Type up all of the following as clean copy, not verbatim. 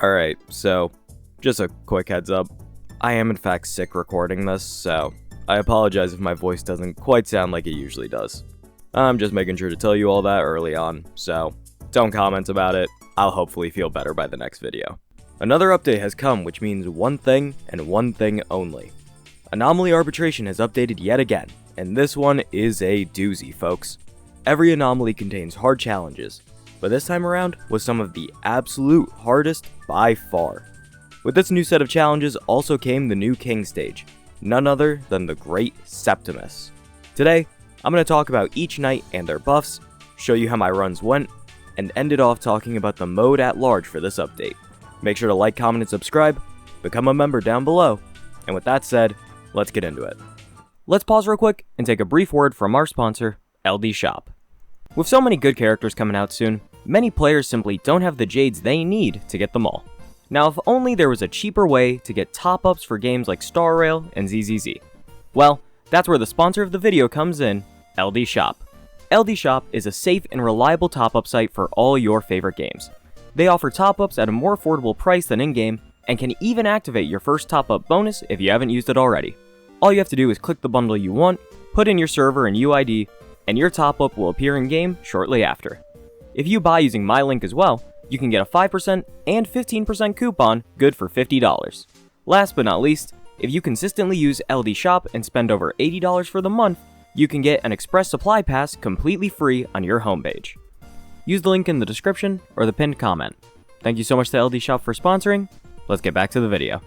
Alright, so just a quick heads up. I am in fact sick recording this, so I apologize if my voice doesn't quite sound like it usually does. I'm just making sure to tell you all that early on, so don't comment about it. I'll hopefully feel better by the next video. Another update has come, which means one thing and one thing only. Anomaly Arbitration has updated yet again, and this one is a doozy, folks. Every anomaly contains hard challenges, but this time around was some of the absolute hardest by far. With this new set of challenges also came the new King stage, none other than the Great Septimus. Today, I'm going to talk about each knight and their buffs, show you how my runs went, and end it off talking about the mode at large for this update. Make sure to like, comment, and subscribe, become a member down below, and with that said, let's get into it. Let's pause real quick and take a brief word from our sponsor, LD Shop. With so many good characters coming out soon, many players simply don't have the jades they need to get them all. Now, if only there was a cheaper way to get top-ups for games like Star Rail and ZZZ. Well, that's where the sponsor of the video comes in, LD Shop. LD Shop is a safe and reliable top-up site for all your favorite games. They offer top-ups at a more affordable price than in-game, and can even activate your first top-up bonus if you haven't used it already. All you have to do is click the bundle you want, put in your server and UID, and your top-up will appear in-game shortly after. If you buy using my link as well, you can get a 5% and 15% coupon good for $50. Last but not least, if you consistently use LD Shop and spend over $80 for the month, you can get an express supply pass completely free on your homepage. Use the link in the description or the pinned comment. Thank you so much to LD Shop for sponsoring. Let's get back to the video.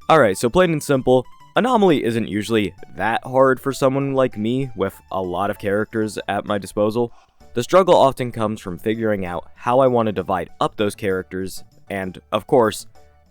Alright, so plain and simple, Anomaly isn't usually that hard for someone like me with a lot of characters at my disposal. The struggle often comes from figuring out how I want to divide up those characters and, of course,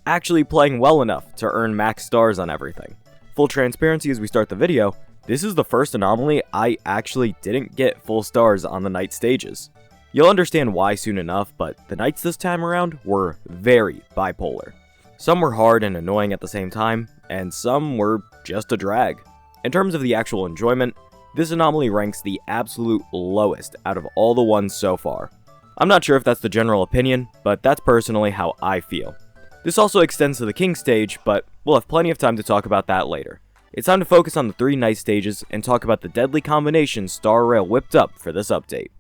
actually playing well enough to earn max stars on everything. Full transparency as we start the video, this is the first Anomaly I actually didn't get full stars on the night stages. You'll understand why soon enough, but the nights this time around were very bipolar. Some were hard and annoying at the same time, and some were just a drag. In terms of the actual enjoyment, this Anomaly ranks the absolute lowest out of all the ones so far. I'm not sure if that's the general opinion, but that's personally how I feel. This also extends to the King stage, but we'll have plenty of time to talk about that later. It's time to focus on the 3 night stages and talk about the deadly combinations Star Rail whipped up for this update.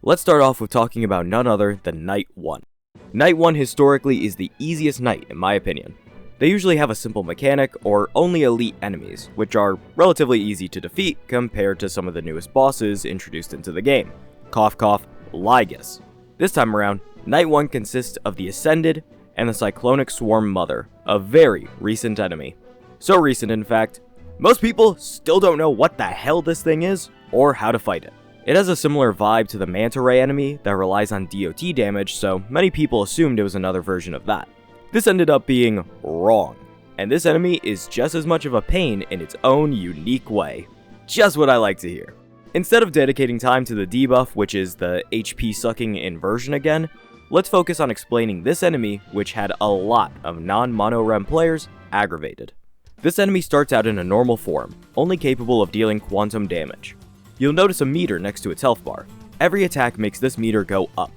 Let's start off with talking about none other than Night 1. Night 1 historically is the easiest night in my opinion. They usually have a simple mechanic or only elite enemies, which are relatively easy to defeat compared to some of the newest bosses introduced into the game. Cough cough, Lygus. This time around, Night 1 consists of the Ascended and the Cyclonic Swarm Mother, a very recent enemy. So recent in fact, most people still don't know what the hell this thing is or how to fight it. It has a similar vibe to the Manta Ray enemy that relies on DOT damage, so many people assumed it was another version of that. This ended up being wrong, and this enemy is just as much of a pain in its own unique way. Just what I like to hear. Instead of dedicating time to the debuff, which is the HP sucking inversion again, let's focus on explaining this enemy, which had a lot of non-mono-rem players aggravated. This enemy starts out in a normal form, only capable of dealing quantum damage. You'll notice a meter next to its health bar. Every attack makes this meter go up.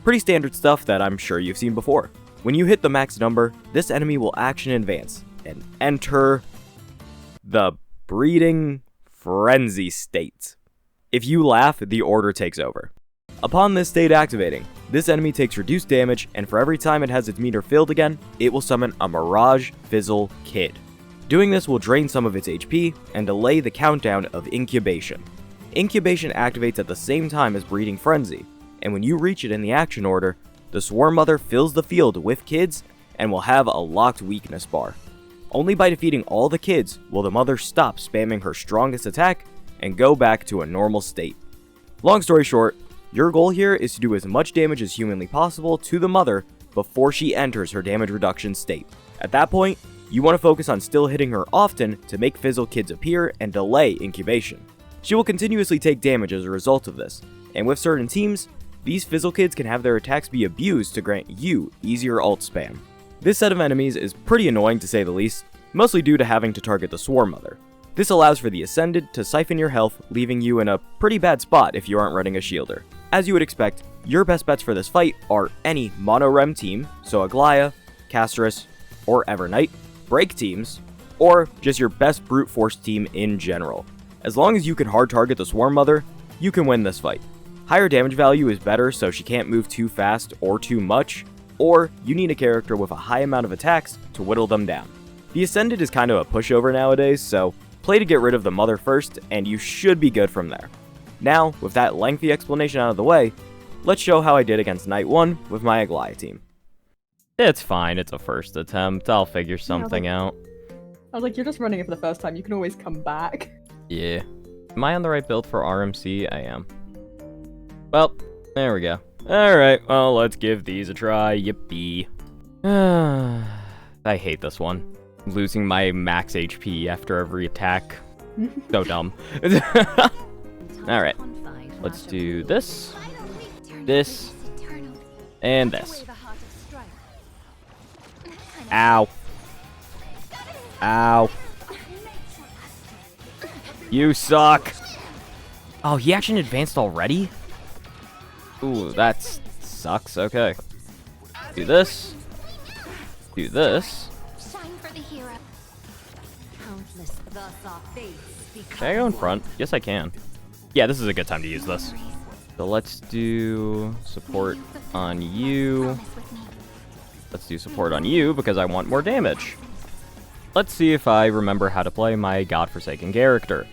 Pretty standard stuff that I'm sure you've seen before. When you hit the max number, this enemy will action advance and enter the breeding frenzy state. If you laugh, the order takes over. Upon this state activating, this enemy takes reduced damage, and for every time it has its meter filled again, it will summon a Mirage Fizzle Kid. Doing this will drain some of its HP and delay the countdown of Incubation. Incubation activates at the same time as Breeding Frenzy, and when you reach it in the action order, the Swarm Mother fills the field with kids and will have a locked weakness bar. Only by defeating all the kids will the mother stop spamming her strongest attack and go back to a normal state. Long story short, your goal here is to do as much damage as humanly possible to the mother before she enters her damage reduction state. At that point, you want to focus on still hitting her often to make Fizzle Kids appear and delay Incubation. She will continuously take damage as a result of this, and with certain teams, these Fizzle Kids can have their attacks be abused to grant you easier ult spam. This set of enemies is pretty annoying to say the least, mostly due to having to target the Swarm Mother. This allows for the Ascended to siphon your health, leaving you in a pretty bad spot if you aren't running a shielder. As you would expect, your best bets for this fight are any mono-rem team, so Aglaya, Casterus, or Evernight, break teams, or just your best brute force team in general. As long as you can hard target the Swarm Mother, you can win this fight. Higher damage value is better so she can't move too fast or too much, or you need a character with a high amount of attacks to whittle them down. The Ascended is kind of a pushover nowadays, so play to get rid of the Mother first, and you should be good from there. Now, with that lengthy explanation out of the way, let's show how I did against Night 1 with my Aglaya team. It's fine, it's a first attempt, I'll figure something out. I was like, you're just running it for the first time, you can always come back. Yeah. Am I on the right build for RMC? I am. Well, there we go. Alright, well, let's give these a try, yippee. I hate this one. Losing my max HP after every attack. So dumb. Alright, let's do this, this, and this. Ow. Ow. You suck. Oh, he actually advanced already? Ooh, that sucks. Okay. Do this. Do this. Can I go in front? Yes, I can. Yeah, this is a good time to use this. So let's do support on you. Let's do support on you because I want more damage. Let's see if I remember how to play my godforsaken character.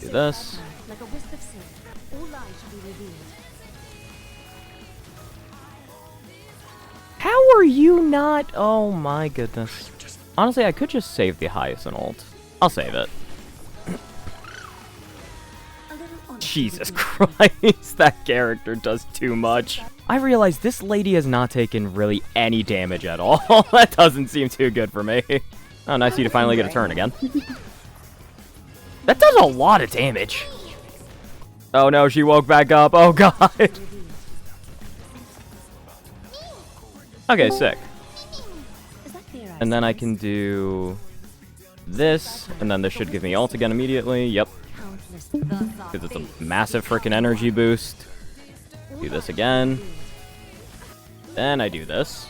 Do this. How are you not? Oh my goodness. Honestly, I could just save the Hyacinth ult. I'll save it. Jesus Christ, that character does too much. I realize this lady has not taken really any damage at all. That doesn't seem too good for me. Oh, nice of you to finally get a turn again. That does a lot of damage. Oh no, she woke back up. Oh god. Okay, sick. And then I can do this, and then this should give me ult again immediately. Yep. Because it's a massive freaking energy boost. Do this again. Then I do this.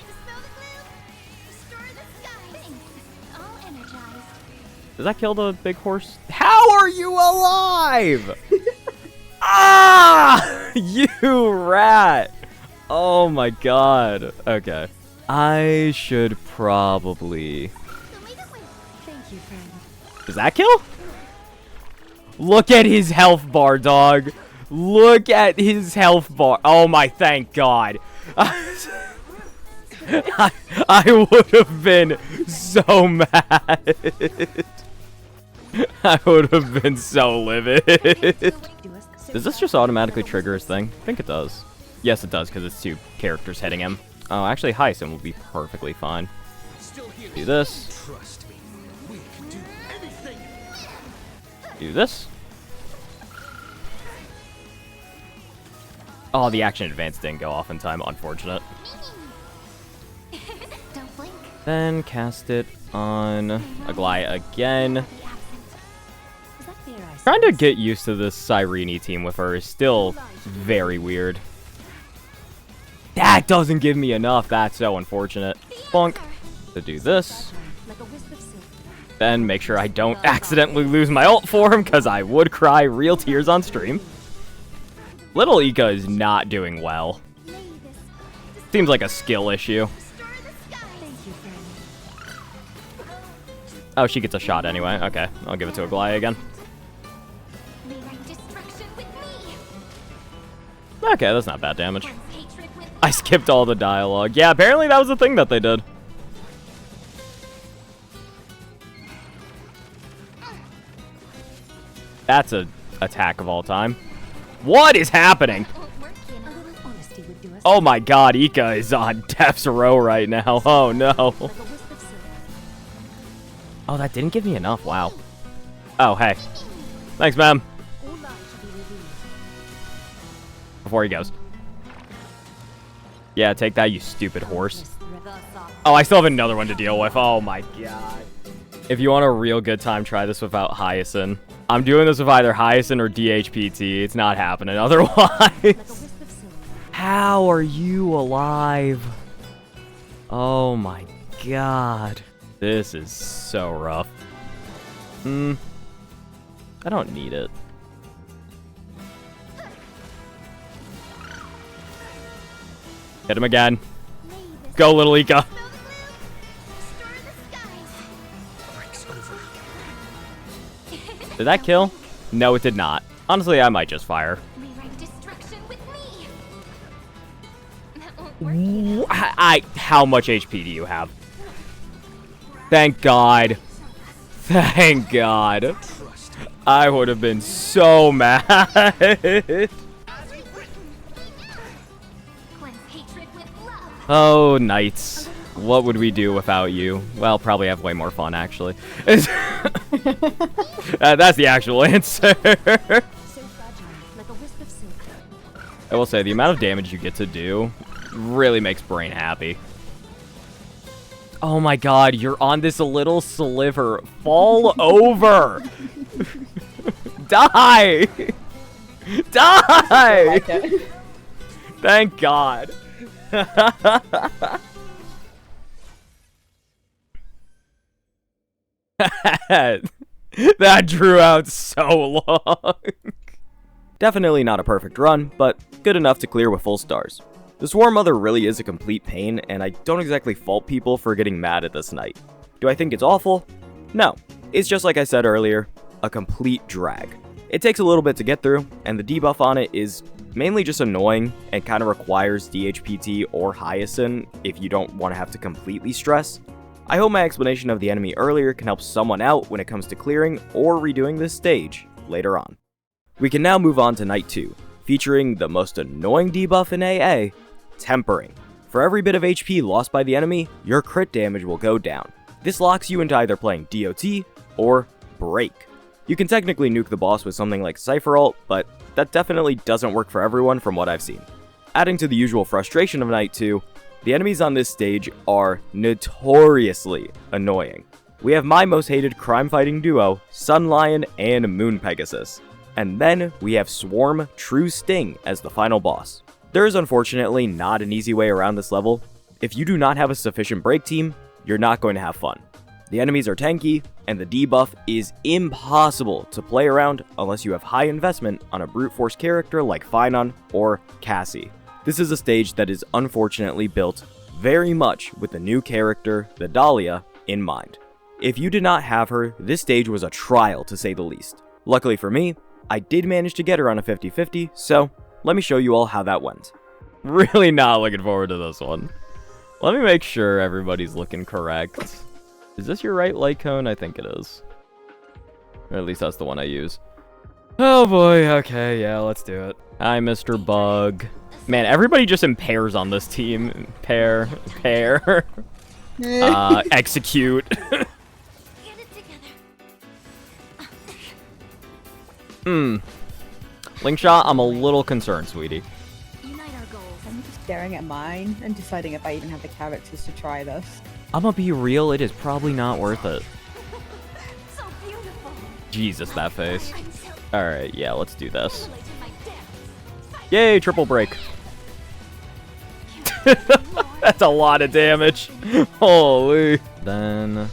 Does that kill the big horse? How are you alive? Ah! You rat! Oh my god. Okay. I should probably... Does that kill? Look at his health bar, dog. Look at his health bar. Oh my, thank God. I would have been so mad. I would have been so livid. Does this just automatically trigger his thing? I think it does. Yes, it does, because it's two characters hitting him. Oh, actually, Hyacinth will be perfectly fine. Do this. Do this. Oh, the action advance didn't go off in time. Unfortunate. Then cast it on Aglaya again. Trying to get used to this Cyrene team with her is still very weird. That doesn't give me enough. That's so unfortunate. Bonk. To do this. Then make sure I don't accidentally lose my ult for him, because I would cry real tears on stream. Little Ika is not doing well. Seems like a skill issue. Oh, she gets a shot anyway. Okay, I'll give it to Aglaya again. Okay, that's not bad damage. I skipped all the dialogue. Yeah, apparently that was the thing that they did. That's a attack of all time. What is happening? Oh my god, Ika is on death's row right now. Oh no. Oh, that didn't give me enough. Wow. Oh, hey. Thanks, ma'am. Before he goes. Yeah, take that, you stupid horse. Oh, I still have another one to deal with. Oh my god. If you want a real good time, try this without Hyacinth. I'm doing this with either Hyacinth or DHPT. It's not happening otherwise. How are you alive? Oh my god. This is so rough. I don't need it. Hit him again. Go, little Ika. Did that kill? No, it did not. Honestly, I might just fire. How much HP do you have? Thank God. Thank God. I would have been so mad. Oh, Knights. What would we do without you? Well, probably have way more fun, actually. That's the actual answer. I will say, the amount of damage you get to do really makes Brain happy. Oh my god, you're on this little sliver. Fall over! Die! Die! Like it. Thank God. That drew out so long. Definitely not a perfect run, but good enough to clear with full stars. The Swarm Mother really is a complete pain, and I don't exactly fault people for getting mad at this knight. Do I think it's awful? No. It's just like I said earlier, a complete drag. It takes a little bit to get through, and the debuff on it is mainly just annoying and kind of requires DHPT or Hyacinth if you don't want to have to completely stress. I hope my explanation of the enemy earlier can help someone out when it comes to clearing or redoing this stage later on. We can now move on to Night 2, featuring the most annoying debuff in AA, Tempering. For every bit of HP lost by the enemy, your crit damage will go down. This locks you into either playing DOT or Break. You can technically nuke the boss with something like Cypher Ult, but that definitely doesn't work for everyone from what I've seen. Adding to the usual frustration of Night 2, the enemies on this stage are notoriously annoying. We have my most hated crime-fighting duo, Sun Lion and Moon Pegasus. And then we have Swarm True Sting as the final boss. There is unfortunately not an easy way around this level. If you do not have a sufficient break team, you're not going to have fun. The enemies are tanky, and the debuff is impossible to play around unless you have high investment on a brute force character like Finon or Cassie. This is a stage that is unfortunately built very much with the new character, the Dahlia, in mind. If you did not have her, this stage was a trial to say the least. Luckily for me, I did manage to get her on a 50-50, so let me show you all how that went. Really not looking forward to this one. Let me make sure everybody's looking correct. Is this your right light cone? I think it is. Or at least that's the one I use. Oh boy, okay, yeah, let's do it. Hi, Mr. Bug. Man, everybody just impairs on this team. Pair. Execute. Linkshot, I'm a little concerned, sweetie. I'm just staring at mine and deciding if I even have the characters to try this. I'm gonna be real, it is probably not worth it. So beautiful. Jesus, that face. Alright, yeah, let's do this. Yay, triple break. That's a lot of damage. Holy. Then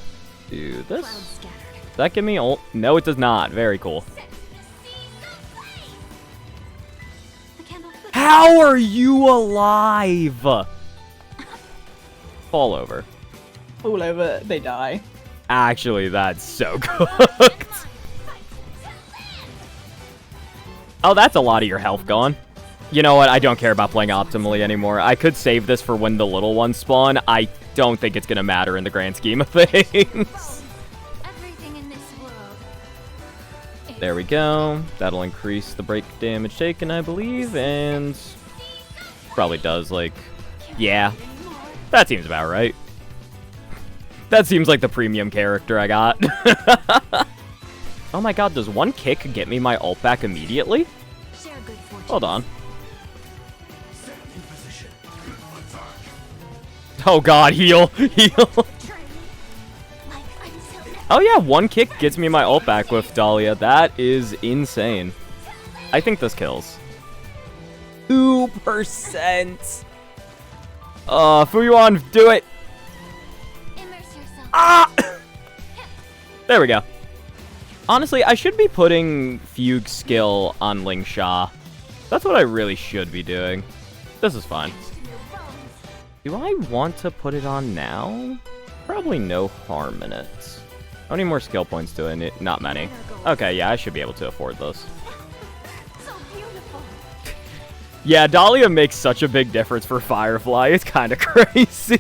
do this. Does that give me ult? No, it does not. Very cool. How are you alive? Fall over. All over, they die. Actually, that's so cooked. Oh, that's a lot of your health gone. You know what? I don't care about playing optimally anymore. I could save this for when the little ones spawn. I don't think it's going to matter in the grand scheme of things. Everything in this world. There we go. That'll increase the break damage taken, I believe, and probably does, like, yeah. That seems about right. That seems like the premium character I got. Oh my god, does one kick get me my ult back immediately? Hold on. Oh god, heal! Heal! Oh yeah, one kick gets me my ult back with Dahlia. That is insane. I think this kills. 2%. Fuyuan, do it. Immerse yourself. Ah! There we go. Honestly, I should be putting Fugue skill on Ling Sha. That's what I really should be doing. This is fine. Do I want to put it on now? Probably no harm in it. How many more skill points do I need? Not many. Okay, yeah, I should be able to afford this. So beautiful. Yeah, Dahlia makes such a big difference for Firefly. It's kind of crazy.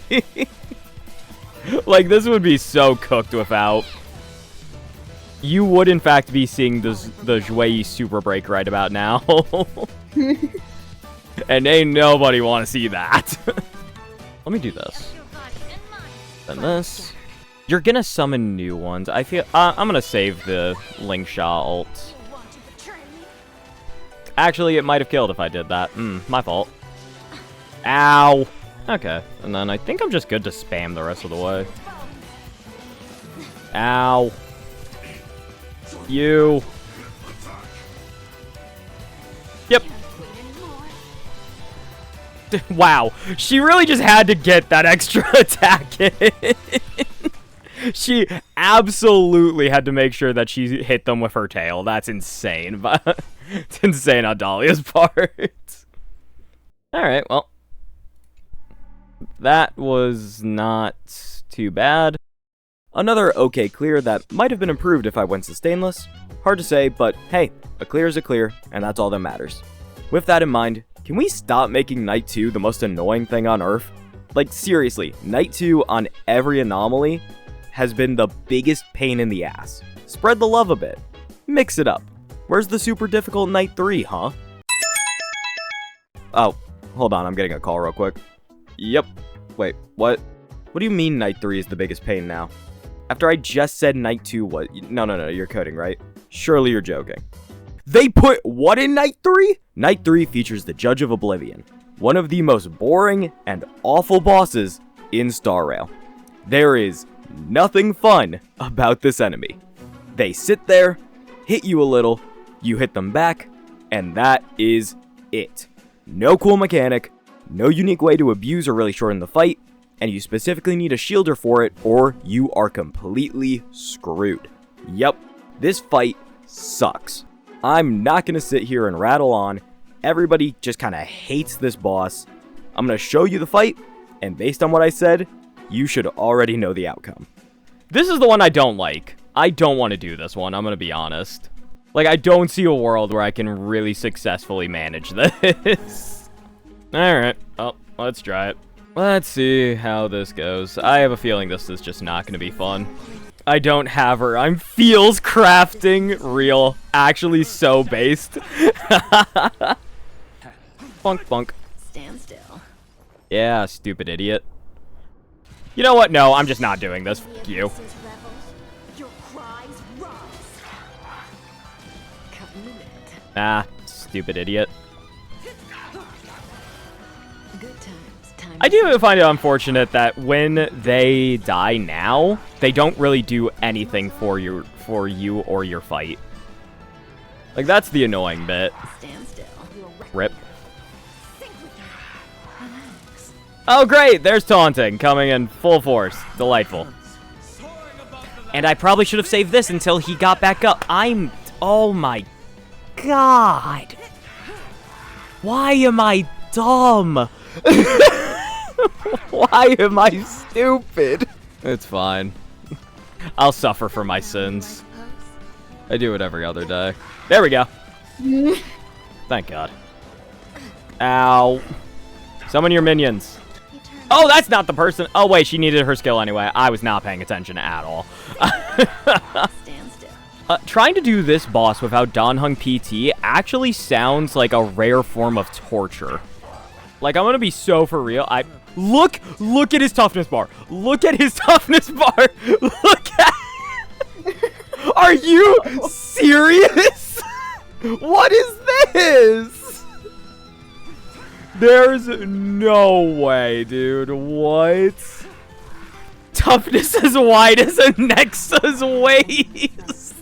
Like, this would be so cooked without. You would, in fact, be seeing the Zhuyi Super Break right about now. And ain't nobody want to see that. Let me do this. Then this. You're gonna summon new ones. I feel I'm gonna save the Ling Sha ult. Actually, it might have killed if I did that. My fault. Ow. Okay, and then I think I'm just good to spam the rest of the way. Ow. You. Yep. Wow, she really just had to get that extra attack in. She absolutely had to make sure that she hit them with her tail. That's insane, but it's insane on Dahlia's part. Alright, well. That was not too bad. Another okay clear that might have been improved if I went to stainless. Hard to say, but hey, a clear is a clear, and that's all that matters. With that in mind, can we stop making Night 2 the most annoying thing on Earth? Like, seriously, Night 2 on every anomaly has been the biggest pain in the ass. Spread the love a bit. Mix it up. Where's the super difficult Night 3, huh? Oh, hold on, I'm getting a call real quick. Yep. Wait, what? What do you mean Night 3 is the biggest pain now? After I just said Night 2 was... No, you're coding, right? Surely you're joking. They put what in Night 3? Night 3 features the Judge of Oblivion, one of the most boring and awful bosses in Star Rail. There is nothing fun about this enemy. They sit there, hit you a little, you hit them back, and that is it. No cool mechanic, no unique way to abuse or really shorten the fight, and you specifically need a shielder for it, or you are completely screwed. Yep, this fight sucks. I'm not going to sit here and rattle on. Everybody just kind of hates this boss. I'm going to show you the fight, and based on what I said, you should already know the outcome. This is the one I don't like. I don't want to do this one, I'm going to be honest. Like, I don't see a world where I can really successfully manage this. Alright, well, let's try it. Let's see how this goes. I have a feeling this is just not going to be fun. I don't have her. I'm feels crafting real. Actually so based. Bunk bunk. Stand still. Yeah, stupid idiot. You know what? No, I'm just not doing this. Fuck you. Rebels, your cries rise. Ah, stupid idiot. Good times. Time I do find it unfortunate that when they die now, they don't really do anything for you or your fight. Like, that's the annoying bit. stand still. Rip. Oh, great! There's taunting coming in full force. Delightful. And I probably should have saved this until he got back up. Oh my god. Why am I dumb? Why am I stupid? It's fine. I'll suffer for my sins. I do it every other day. There we go. Thank God. Ow. Summon your minions. Oh, that's not the person. Oh, wait, she needed her skill anyway. I was not paying attention at all. Stand still. Trying to do this boss without Danheng PT actually sounds like a rare form of torture. Like, I'm gonna be so for real. Look at his toughness bar. Look at his toughness bar. Look at... Are you serious? What is this? There's no way, dude. What? toughness as wide as a Nexa's waist.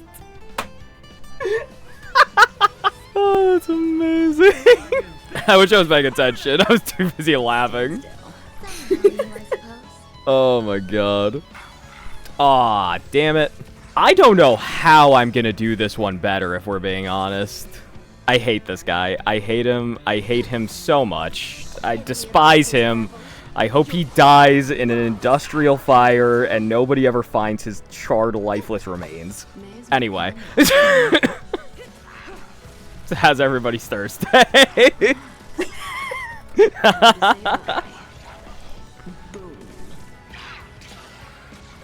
Oh, that's amazing. I wish I was paying attention. I was too busy laughing. Oh my god. Aw, damn it. I don't know how I'm gonna do this one better, if we're being honest. I hate this guy. I hate him. I hate him so much. I despise him. I hope he dies in an industrial fire and nobody ever finds his charred, lifeless remains. Anyway. How's everybody's Thursday?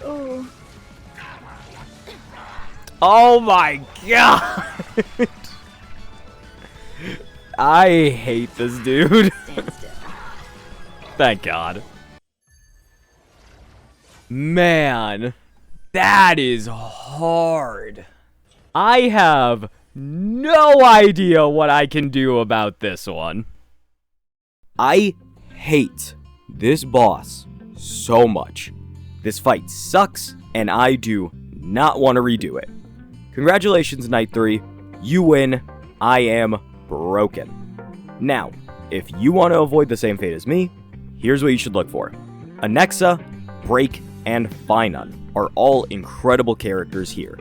Oh. Oh my god! I hate this dude. Thank God. Man, that is hard. I have no idea what I can do about this one. I hate this boss so much. This fight sucks, and I do not want to redo it. Congratulations, Night 3. You win. I am broken. Now, if you want to avoid the same fate as me, here's what you should look for. Anexa, Break, and Finon are all incredible characters here.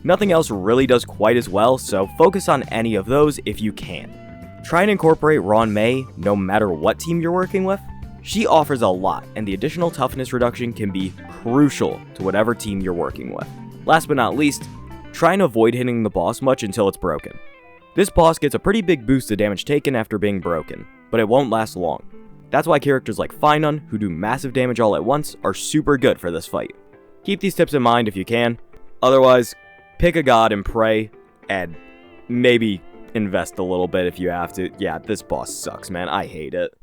Nothing else really does quite as well, so focus on any of those if you can. Try and incorporate Ron May no matter what team you're working with. She offers a lot, and the additional toughness reduction can be crucial to whatever team you're working with. Last but not least, try and avoid hitting the boss much until it's broken. This boss gets a pretty big boost to damage taken after being broken, but it won't last long. That's why characters like Finon, who do massive damage all at once, are super good for this fight. Keep these tips in mind if you can. Otherwise, pick a god and pray, and maybe invest a little bit if you have to. Yeah, this boss sucks, man. I hate it.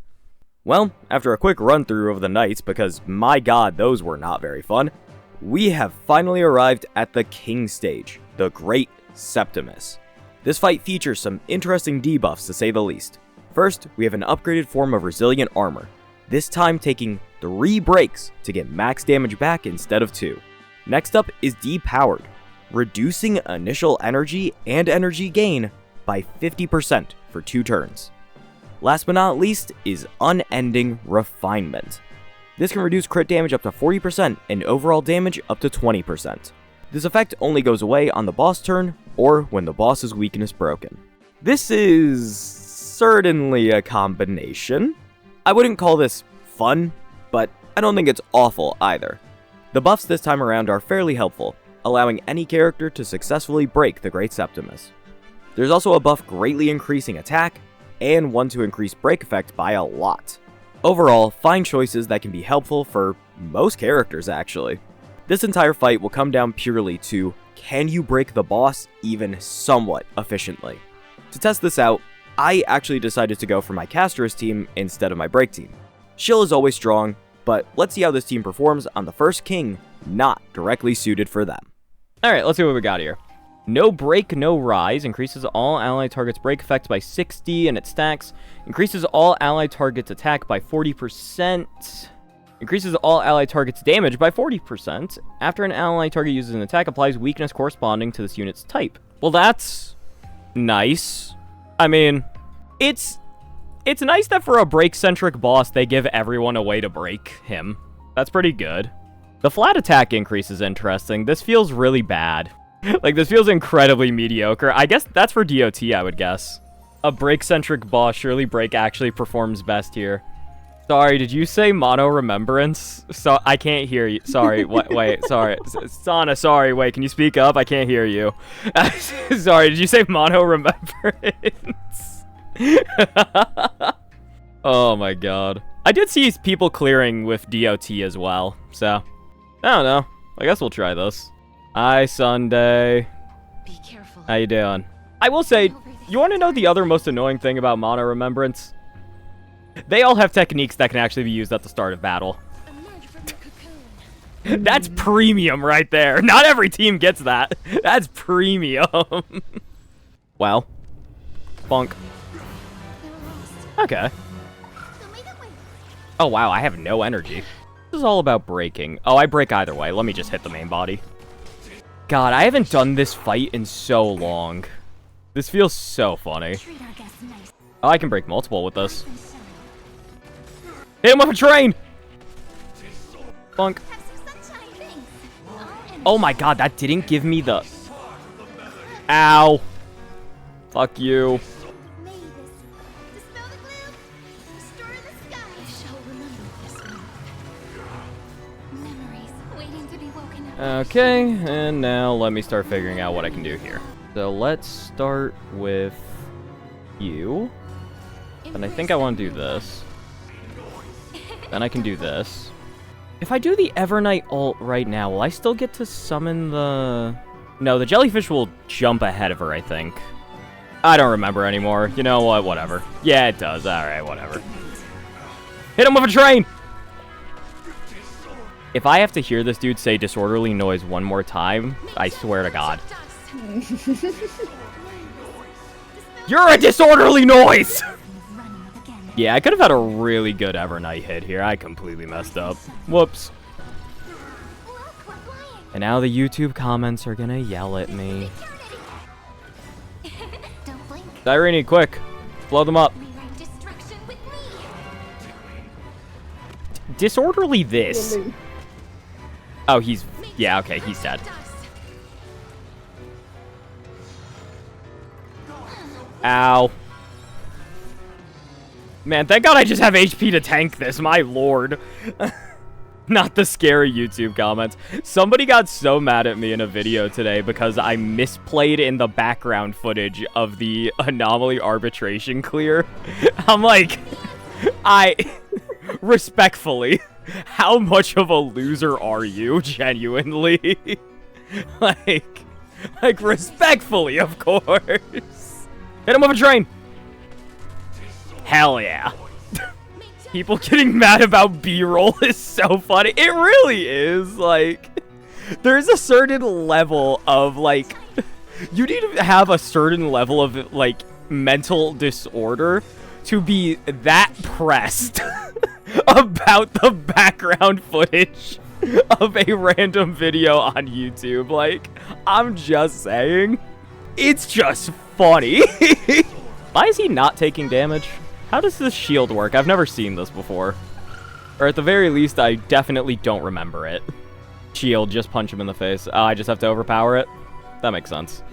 Well, after a quick run through of the knights, because my god, those were not very fun, we have finally arrived at the king stage, the Great Septimus. This fight features some interesting debuffs to say the least. First, we have an upgraded form of resilient armor, this time taking 3 breaks to get max damage back instead of 2. Next up is depowered, reducing initial energy and energy gain by 50% for 2 turns. Last but not least is Unending Refinement. This can reduce crit damage up to 40% and overall damage up to 20%. This effect only goes away on the boss turn or when the boss's weakness broken. This is certainly a combination. I wouldn't call this fun, but I don't think it's awful either. The buffs this time around are fairly helpful, allowing any character to successfully break the Great Septimus. There's also a buff greatly increasing attack, and one to increase break effect by a lot. Overall, fine choices that can be helpful for most characters actually. This entire fight will come down purely to, can you break the boss even somewhat efficiently? To test this out, I actually decided to go for my casteress team instead of my break team. Shill is always strong, but let's see how this team performs on the first king not directly suited for them. Alright, let's see what we got here. No Break, No Rise increases all ally targets' break effect by 60 and it stacks. Increases all ally targets' attack by 40%. Increases all ally targets' damage by 40%. After an ally target uses an attack, applies weakness corresponding to this unit's type. Well, that's nice. I mean, it's nice that for a break-centric boss, they give everyone a way to break him. That's pretty good. The flat attack increase is interesting. This feels really bad. Like, this feels incredibly mediocre. I guess that's for DOT, I would guess. A break-centric boss, surely break actually performs best here. Sorry, did you say mono remembrance? So I can't hear you. Sorry, wait, sorry. Sana, sorry, wait, can you speak up? I can't hear you. Sorry, did you say mono remembrance? Oh my god. I did see people clearing with DOT as well, so I don't know. I guess we'll try this. Hi, Sunday. Be careful. How you doing? I will say, you want to know the other most annoying thing about mono remembrance? They all have techniques that can actually be used at the start of battle. Emerge from the cocoon. That's premium right there. Not every team gets that. That's premium. Well, Funk. They were lost. Okay. They'll make it win. Oh wow, I have no energy. This is all about breaking. Oh, I break either way. Let me just hit the main body. God, I haven't done this fight in so long. This feels so funny. Oh, I can break multiple with this. Hit him with a train! Funk. Oh my god, that didn't give me the... Ow. Fuck you. Okay, and now let me start figuring out what I can do here. So let's start with you. And I think I want to do this. Then I can do this. If I do the Evernight ult right now, will I still get to summon the... No, the jellyfish will jump ahead of her, I think. I don't remember anymore. You know what? Whatever. Yeah, it does. Alright, whatever. Hit him with a train! If I have to hear this dude say disorderly noise one more time, I swear to God. You're a disorderly noise! Yeah, I could have had a really good Evernight hit here. I completely messed up. Whoops. And now the YouTube comments are gonna yell at me. Irene, quick. Blow them up. Disorderly this. Oh, he's... Yeah, okay, he's dead. Ow. Man, thank God I just have HP to tank this, my lord. Not the scary YouTube comments. Somebody got so mad at me in a video today because I misplayed in the background footage of the Anomaly Arbitration clear. I'm like, respectfully, how much of a loser are you, genuinely? like, respectfully, of course. Hit him with a train! Hell yeah. People getting mad about B-roll is so funny. It really is, like, there's a certain level of, like, you need to have a certain level of, like, mental disorder to be that pressed about the background footage of a random video on YouTube. Like, I'm just saying, it's just funny. Why is he not taking damage? How does this shield work? I've never seen this before. Or at the very least, I definitely don't remember it. Shield, just punch him in the face. Oh, I just have to overpower it? That makes sense.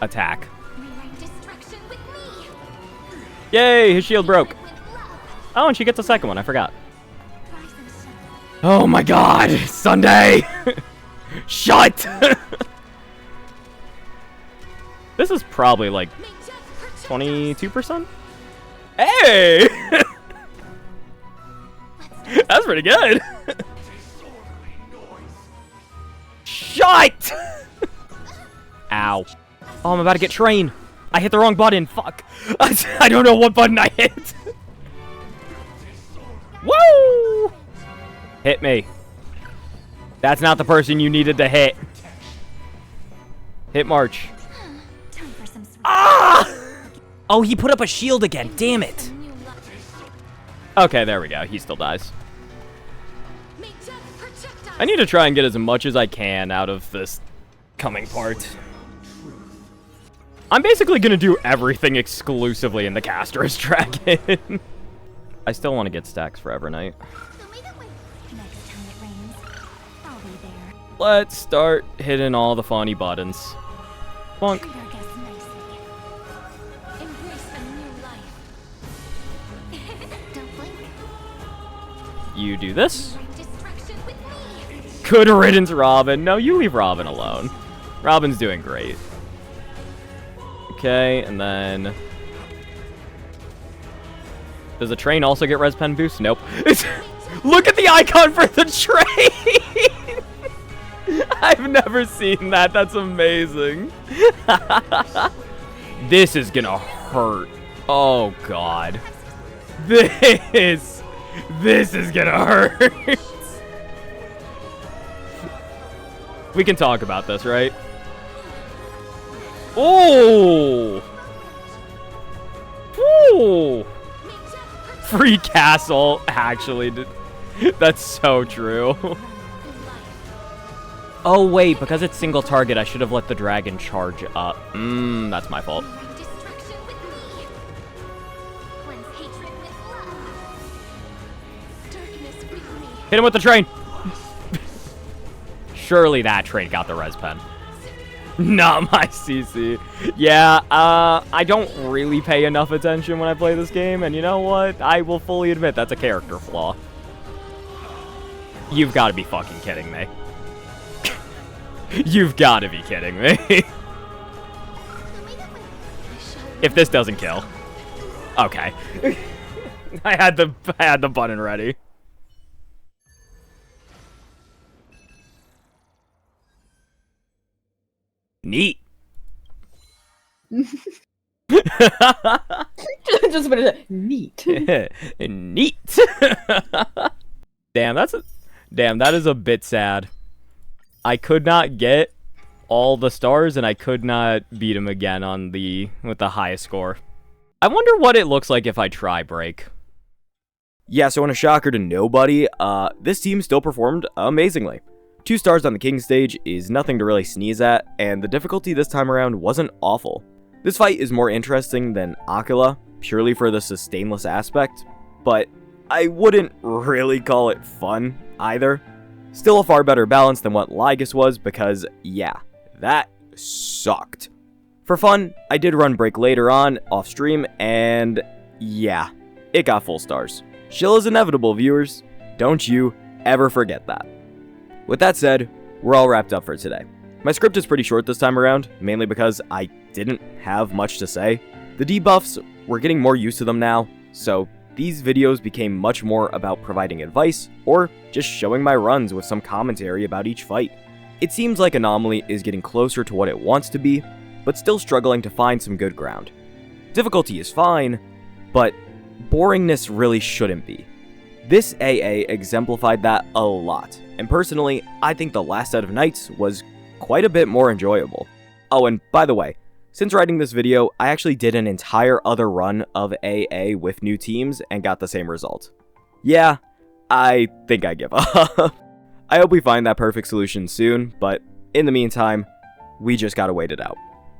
Attack. Yay, his shield broke. Oh, and she gets a second one, I forgot. Oh my god, Sunday! Shut! This is probably like 22%? Hey! That's pretty good. Shut! Ow. Oh, I'm about to get trained. I hit the wrong button. Fuck. I don't know what button I hit. Woo! Hit me. That's not the person you needed to hit. Hit March. Ah! Oh, he put up a shield again. Damn it. Okay, there we go. He still dies. I need to try and get as much as I can out of this coming part. I'm basically going to do everything exclusively in the Caster's Dragon. I still want to get stacks for Evernight. Let's start hitting all the funny buttons. Bonk. You do this. Good riddance, Robin. No, you leave Robin alone. Robin's doing great. Okay, and then... Does the train also get res pen boost? Nope. Look at the icon for the train! I've never seen that. That's amazing. This is gonna hurt. Oh, God. This is gonna hurt. We can talk about this, right? Oh! Ooh! Free castle, actually. That's so true. Oh wait, because it's single target, I should have let the dragon charge up. That's my fault. Destruction with me. Cleanse hatred with love. Darkness with me. Hit him with the train! Surely that train got the res pen. Not my CC. Yeah, I don't really pay enough attention when I play this game, and you know what? I will fully admit that's a character flaw. You've got to be fucking kidding me. You've got to be kidding me. If this doesn't kill. Okay. I had the button ready. Neat. Just a minute. Neat. Neat. Damn, that is a bit sad. I could not get all the stars, and I could not beat him again on with the highest score. I wonder what it looks like if I try break. Yeah, so in a shocker to nobody, this team still performed amazingly. 2 stars on the king stage is nothing to really sneeze at, and the difficulty this time around wasn't awful. This fight is more interesting than Aquila, purely for the sustainless aspect, but I wouldn't really call it fun either. Still a far better balance than what Lygus was, because yeah, that sucked. For fun, I did run break later on, off stream, and yeah, it got full stars. Shill is inevitable, viewers. Don't you ever forget that. With that said, we're all wrapped up for today. My script is pretty short this time around, mainly because I didn't have much to say. The debuffs, we're getting more used to them now, so these videos became much more about providing advice, or just showing my runs with some commentary about each fight. It seems like Anomaly is getting closer to what it wants to be, but still struggling to find some good ground. Difficulty is fine, but boringness really shouldn't be. This AA exemplified that a lot, and personally, I think the last set of nights was quite a bit more enjoyable. Oh, and by the way, since writing this video, I actually did an entire other run of AA with new teams and got the same result. Yeah, I think I give up. I hope we find that perfect solution soon, but in the meantime, we just gotta wait it out.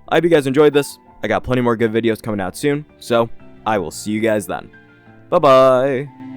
I hope you guys enjoyed this. I got plenty more good videos coming out soon, so I will see you guys then. Bye-bye!